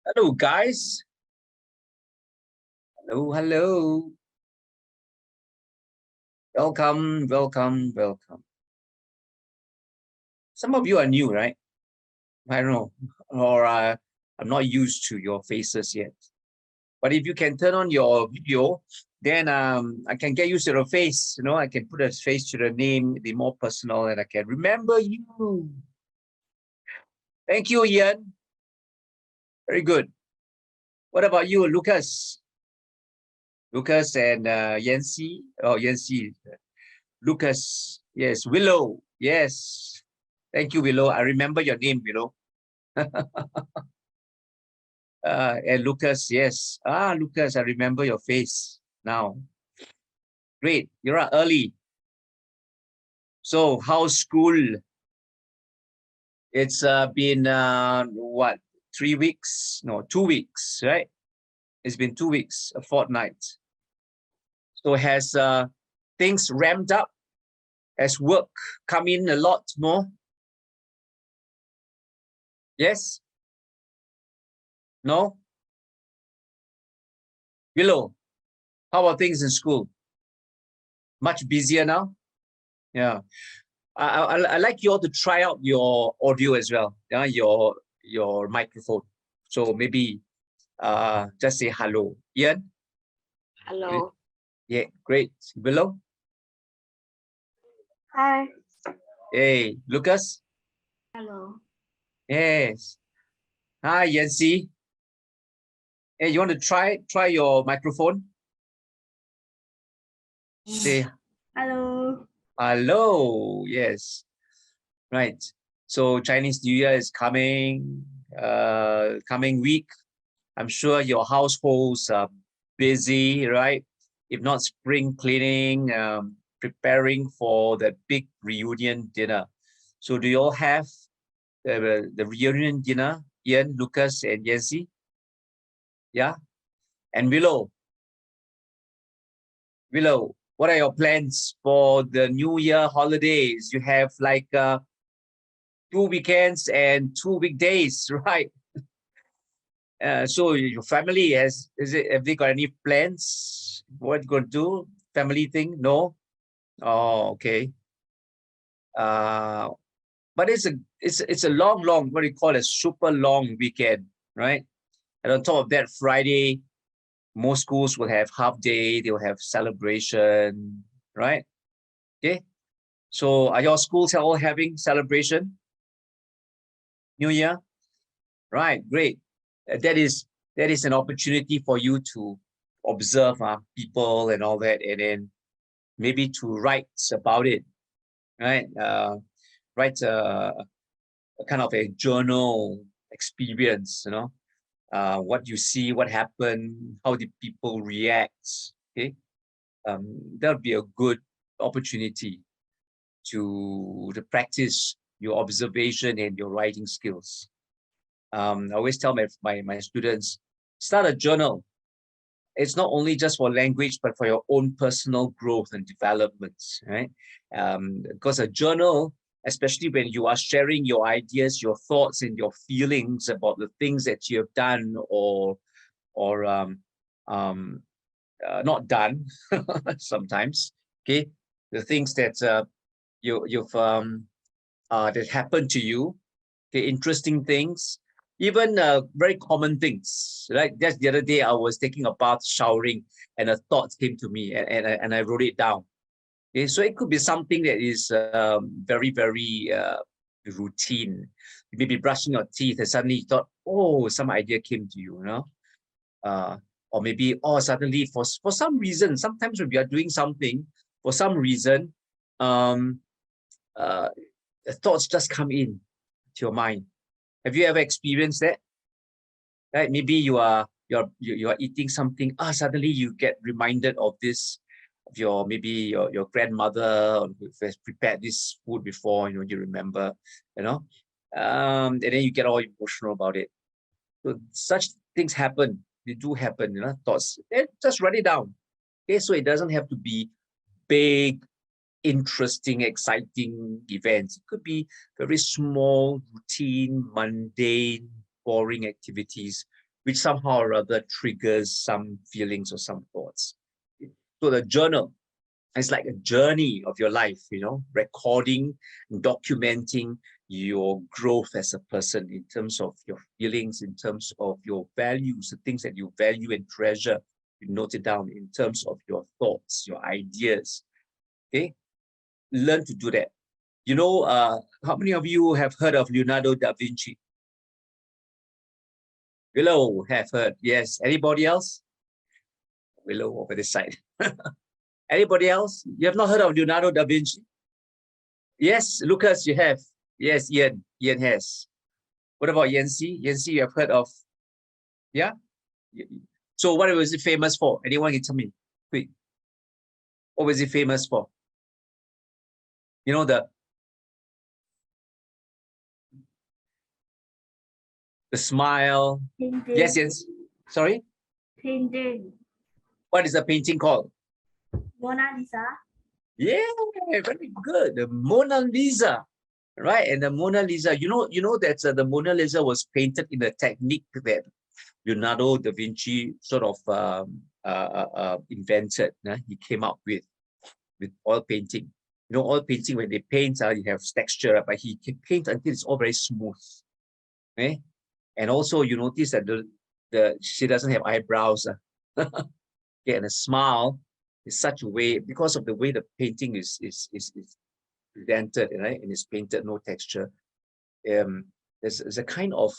Hello, guys. Hello, hello. Welcome, welcome, welcome. Some of you are new, right? I don't know, or I'm not used to your faces yet. But if you can turn on your video, then I can get used to the face. You know, I can put a face to the name, be more personal, and I can remember you. Thank you, Ian. Very good. What about you, Lucas? Lucas and Yancy. Oh, Yancy. Lucas. Yes. Willow. Yes. Thank you, Willow. I remember your name, Willow. And Lucas, yes. Lucas, I remember your face now. Great. You're up early. So, how's school? It's been, what, 3 weeks? No, 2 weeks, right? It's been 2 weeks, a fortnight. So, has things ramped up? Has work come in a lot more? Yes? No? Willow, how are things in school? Much busier now? Yeah. I like you all to try out your audio as well, yeah, your microphone. So maybe just say hello. Ian? Hello. Yeah, great. Below? Hi. Hey, Lucas? Hello. Yes. Hi, Yancy. Hey, you want to try your microphone? Say Hello. hello. Yes. Right. So Chinese New Year is coming week. I'm sure your households are busy, right? If not spring cleaning, preparing for the big reunion dinner. So do you all have the reunion dinner, Ian, Lucas, and Yancy? Yeah? And Willow, what are your plans for the New Year holidays? You have like 2 weekends and 2 weekdays, right? So your family have they got any plans? What you gonna do? Family thing? No? Oh, okay. But it's a long, what do you call it? Super long weekend, right? And on top of that, Friday, most schools will have half day, they will have celebration, right? Okay. So are your schools all having celebration? New Year? Right, great. That is an opportunity for you to observe people and all that, and then maybe to write about it, right? Write a kind of a journal experience, you know, what you see, what happened, how did people react, okay? That would be a good opportunity to practice your observation and your writing skills. I always tell my students, start a journal. It's not only just for language, but for your own personal growth and development, right? Because a journal, especially when you are sharing your ideas, your thoughts, and your feelings about the things that you have done or not done sometimes, okay? The things that you've that happened to you, okay, interesting things, even very common things. Like just the other day, I was taking a bath, showering, and a thought came to me, and I wrote it down. Okay, so it could be something that is very routine. You may be brushing your teeth, and suddenly you thought, oh, some idea came to you, you know, or maybe suddenly for some reason, sometimes when we are doing something for some reason, um, uh, thoughts just come in to your mind. Have you ever experienced that? Right? Maybe you are eating something. Suddenly you get reminded of this, of your grandmother who has prepared this food before. You know, you remember, you know, and then you get all emotional about it. So such things happen. They do happen. You know, thoughts. Just write it down. Okay, so it doesn't have to be big, interesting, exciting events. It could be very small, routine, mundane, boring activities which somehow or other triggers some feelings or some thoughts. So the journal is like a journey of your life, recording, documenting your growth as a person in terms of your feelings, in terms of your values, the things that you value and treasure. You note it down in terms of your thoughts, your ideas. Okay, learn to do that. How many of you have heard of Leonardo da Vinci? Willow have heard. Yes. Anybody else? Willow over this side. Anybody else? You have not heard of Leonardo da Vinci? Yes, Lucas, you have. Yes, Ian. Ian has. What about Yancy? Yancy, you have heard of? Yeah? So what was it famous for? Anyone can tell me? Quick. What was it famous for? The smile. Painting. Yes. Sorry? Painting. What is the painting called? Mona Lisa. Yeah, very good. The Mona Lisa, right? And the Mona Lisa, you know that the Mona Lisa was painted in a technique that Leonardo da Vinci sort of invented. He came up with oil painting. Oil painting, when they paint, you have texture, but he can paint until it's all very smooth. Okay? And also, you notice that she doesn't have eyebrows. Okay, and a smile is such a way, because of the way the painting is presented, right? And it's painted, no texture. There's a kind of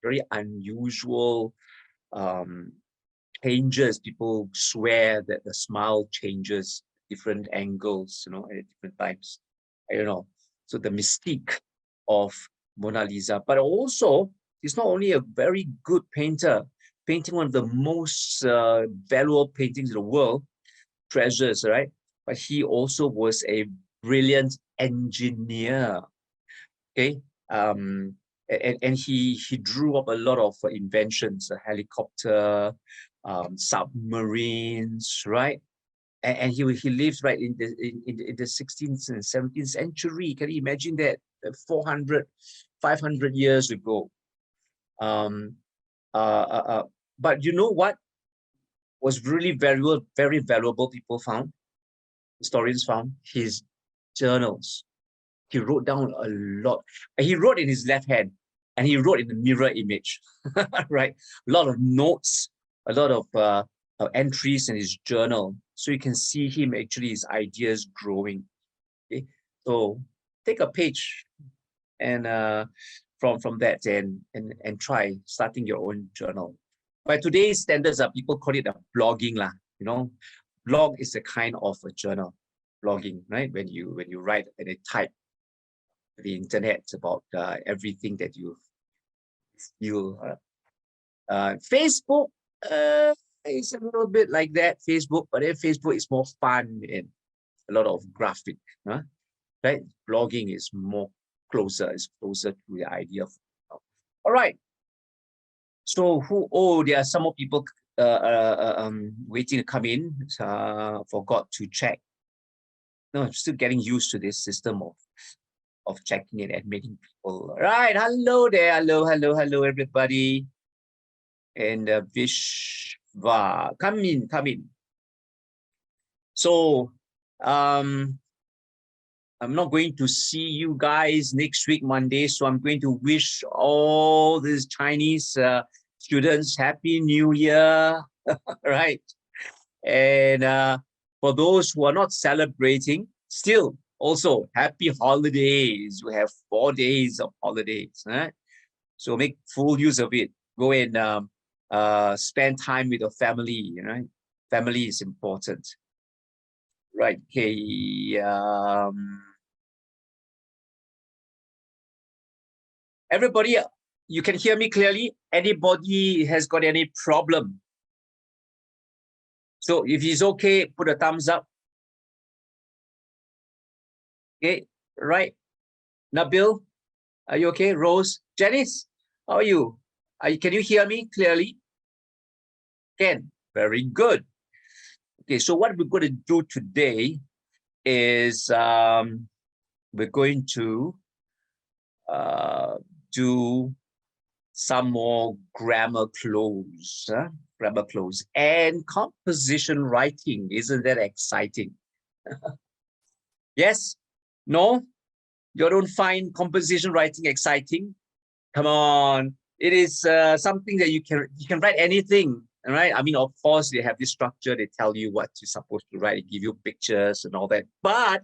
very unusual changes. People swear that the smile changes different angles, at different times. I don't know. So the mystique of Mona Lisa, but also he's not only a very good painter, painting one of the most valuable paintings in the world, treasures, right? But he also was a brilliant engineer. Okay, and he drew up a lot of inventions, a helicopter, submarines, right? And he lived right in the 16th and 17th century. Can you imagine that? 400, 500 years ago. But you know what was really very valuable? Historians found his journals. He wrote down a lot. He wrote in his left hand, and he wrote in the mirror image, right? A lot of notes, a lot of entries in his journal. So you can see him, actually, his ideas growing. Okay, so take a page and from that and try starting your own journal. By today's standards, people call it a blogging lah. Blog is a kind of a journal, blogging, right? When you write and you type the internet about everything that you feel. Facebook is a little bit like that, Facebook, but then Facebook is more fun and a lot of graphic, right? Blogging is more closer to the idea of. All right. So there are some more people waiting to come in. Forgot to check. No, I'm still getting used to this system of checking and admitting people. All right, hello there, hello, everybody. And Vishva, come in. So, I'm not going to see you guys next week, Monday. So I'm going to wish all these Chinese students Happy New Year, right? And for those who are not celebrating, still also happy holidays. We have 4 days of holidays, right? So make full use of it. Go and spend time with your family, right? Family is important. Right, okay. Everybody, you can hear me clearly? Anybody has got any problem? So if it's okay, put a thumbs up. Okay, right. Nabil, are you okay? Rose, Janice, how are you? Can you hear me clearly? Can. Very good. Okay, so what we're going to do today is we're going to do some more grammar cloze, grammar cloze, and composition writing. Isn't that exciting? Yes? No? You don't find composition writing exciting? Come on. It is something that you can write anything, right? I mean, of course, they have this structure. They tell you what you're supposed to write. They give you pictures and all that. But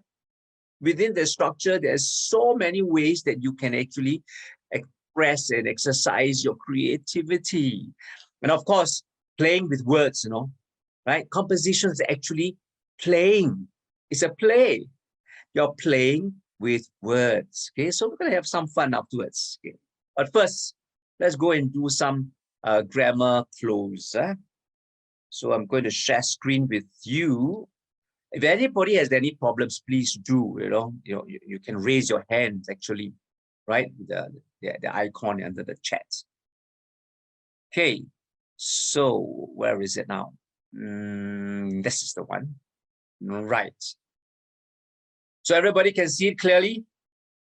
within the structure, there's so many ways that you can actually express and exercise your creativity. And of course, playing with words, right? Composition is actually playing. It's a play. You're playing with words. Okay, so we're going to have some fun afterwards. Okay, but first, let's go and do some grammar cloze. So I'm going to share screen with you. If anybody has any problems, please do. You can raise your hands actually, right? The icon under the chat. Okay, so where is it now? This is the one, right? So everybody can see it clearly.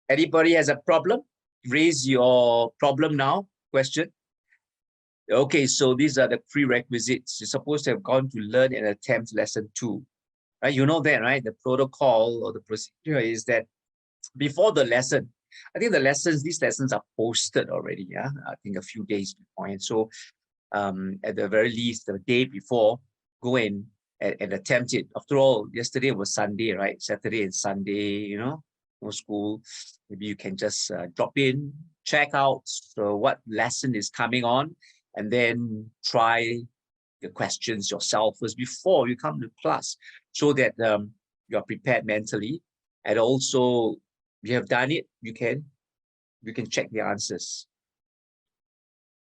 Anybody has a problem? Raise your problem now. Question. Okay, so these are the prerequisites. You're supposed to have gone to learn and attempt lesson 2. Right? You know that, right? The protocol or the procedure is that before the lesson, I think these lessons are posted already. Yeah, I think a few days before. And so at the very least, the day before, go in and attempt it. After all, yesterday was Sunday, right? Saturday and Sunday, no school. Maybe you can just drop in, check out what lesson is coming on, and then try the questions yourself first before you come to class, so that you're prepared mentally. And also, you have done it, you can check the answers.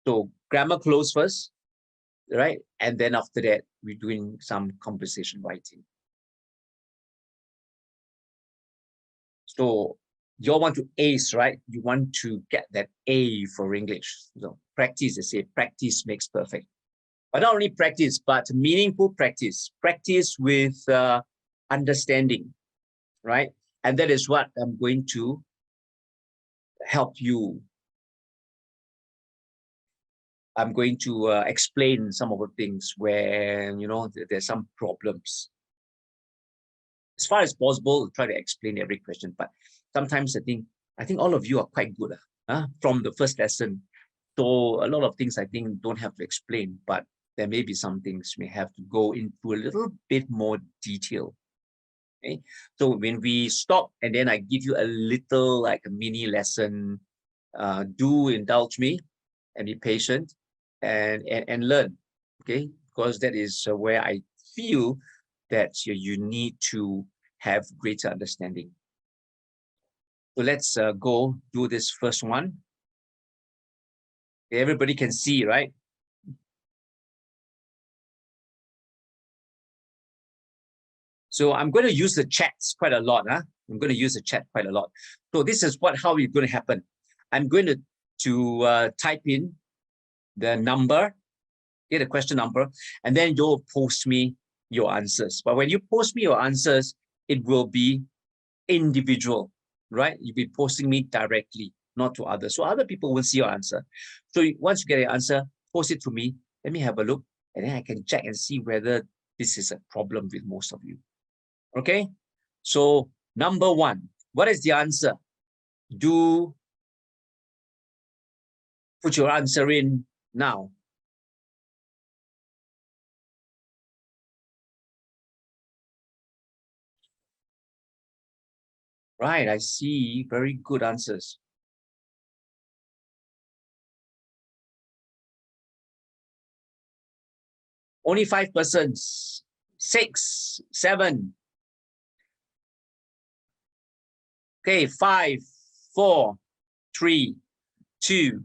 So grammar cloze first, right? And then after that, we're doing some conversation writing. So you all want to ace, right? You want to get that A for English. So practice, they say, practice makes perfect. But not only practice, but meaningful practice. Practice with understanding, right? And that is what I'm going to help you. I'm going to explain some of the things where, there's some problems. As far as possible, try to explain every question. But sometimes I think all of you are quite good from the first lesson. So a lot of things I think don't have to explain, but there may be some things we have to go into a little bit more detail. Okay, so when we stop and then I give you a little like a mini lesson, do indulge me and be patient and learn. Okay, because that is where I feel that you need to have greater understanding. So let's go do this first one. Everybody can see, right? So I'm going to use the chats quite a lot. I'm going to use the chat quite a lot. So this is how it's going to happen. I'm going to type in the number, get a question number, and then you'll post me your answers. But when you post me your answers, it will be individual, right? You'll be posting me directly, not to others. So other people will see your answer. So once you get your answer, post it to me. Let me have a look, and then I can check and see whether this is a problem with most of you. Okay, so number 1, what is the answer? Do put your answer in now. Right, I see very good answers. Only 5 persons, 6, 7. Okay, 5, 4, 3, 2,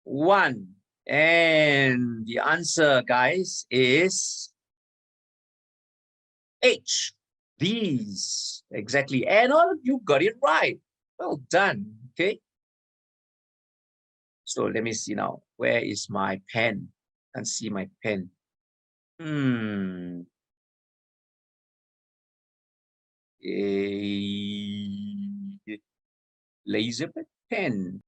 1. And the answer, guys, is H. These. Exactly. And all of you got it right. Well done. Okay. So let me see now. Where is my pen? I can't see my pen. A laser pen.